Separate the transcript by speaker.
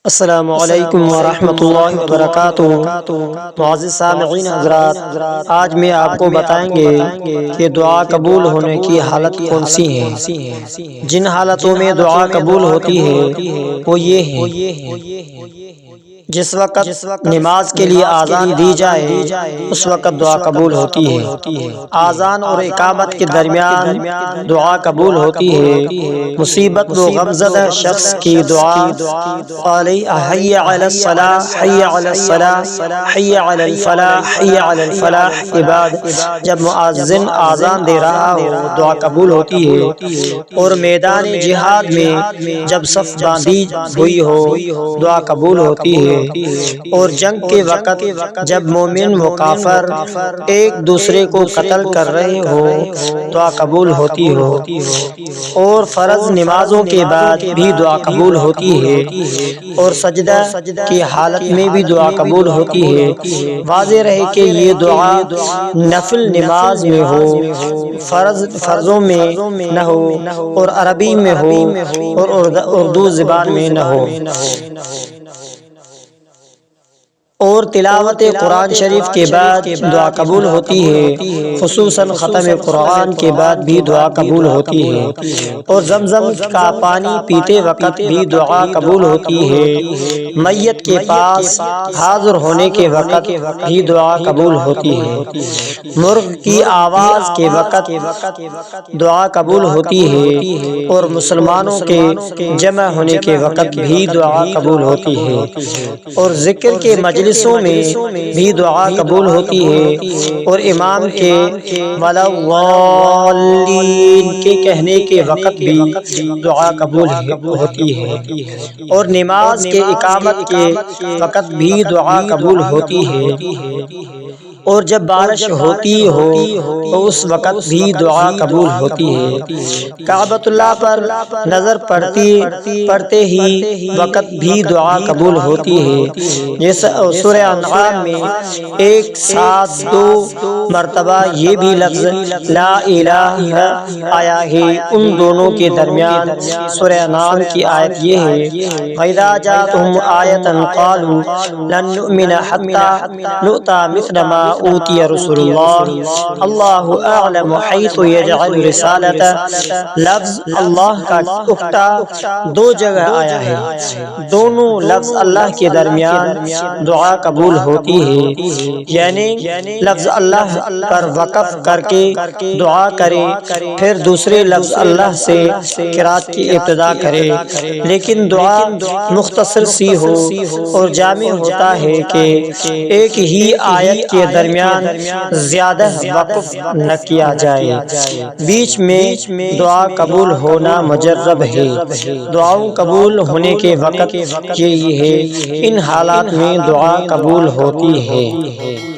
Speaker 1: السلام علیکم ورحمۃ اللہ وبرکاتہ۔ معزز سامعین حضرات، آج میں آپ کو بتائیں گے کہ دعا قبول ہونے کی حالت کون سی ہے۔ جن حالتوں میں دعا قبول ہوتی ہے وہ یہ ہیں: جس وقت نماز کے لیے اذان دی جائے اس وقت دعا قبول ہوتی ہے۔ اذان اور اقامت کے درمیان دعا قبول ہوتی ہے۔ مصیبت و غمزدہ شخص کی دعا حی علی الصلاۃ، حی علی الصلاۃ، حی علی الفلاح، حی علی الفلاح کے بعد جب مؤذن اذان دے رہا ہو دعا قبول ہوتی ہے۔ اور میدان جہاد میں جب صف باندھی ہوئی ہو دعا قبول ہوتی ہے۔ اور جنگ کے وقت جب مومن و کافر ایک دوسرے کو قتل کر رہے ہو دعا قبول ہوتی ہو۔ اور فرض نمازوں کے بعد بھی دعا قبول ہوتی ہے۔ اور سجدہ کی حالت میں بھی دعا قبول ہوتی ہے۔ واضح رہے کہ یہ دعا نفل نماز میں ہو، فرضوں میں نہ ہو، اور عربی میں ہو اور اردو زبان میں نہ ہو۔ اور تلاوت قرآن شریف کے بعد دعا قبول ہوتی ہے، خصوصاً ختم قرآن کے بعد بھی دعا قبول ہوتی ہے۔ اور زمزم کا پانی پیتے وقت بھی دعا قبول ہوتی ہے۔ میت کے پاس حاضر ہونے کے وقت بھی دعا قبول ہوتی ہے۔ مرغ کی آواز کے وقت دعا قبول ہوتی ہے۔ اور مسلمانوں کے جمع ہونے کے وقت بھی دعا قبول ہوتی ہے۔ اور ذکر کے مجلسوں میں بھی دعا قبول ہوتی ہے۔ اور امام کے ولا الضالین کے کہنے کے وقت بھی دعا قبول ہوتی ہے۔ اور نماز کے اقامت کے وقت بھی دعا قبول ہوتی ہے۔ اور جب بارش ہوتی ہو تو اس وقت بھی دعا قبول ہوتی ہے۔ کعبۃ اللہ پر نظر پڑتے ہی وقت بھی دعا قبول ہوتی ہے۔ جیسا سورہ انعام میں ایک ساتھ دو مرتبہ یہ بھی لفظ لا الہ آیا ہے۔ ان دونوں کے درمیان سورہ انعام کی آیت یہ ہے: وَإِذَا جَاءَتْهُمْ آیَةٌ قَالُوا لَن نُؤْمِنَ حَتَّىٰ نُؤْتَىٰ مِثْلَ مَا أُوتِیَ رُسُلُ اللَّهِ اللَّهُ أَعْلَمُ حَيْثُ يَجْعَلُ رِسَالَتَهُ۔ لفظ اللہ کا اکٹا دو جگہ آیا ہے، دونوں لفظ اللہ کے درمیان دعا قبول ہوتی ہے۔ یعنی لفظ اللہ پر وقف کر کے دعا کرے، پھر دوسرے لفظ اللہ سے قرات کی ابتدا کرے، لیکن دعا مختصر سی ہو اور جامع ہوتا ہے کہ ایک ہی آیت کے درمیان زیادہ وقف نہ کیا جائے۔ بیچ میں دعا قبول ہونا مجرب ہے۔ دعاؤں قبول ہونے کے وقت یہی ہے، ان حالات میں دعا قبول ہوتی ہے۔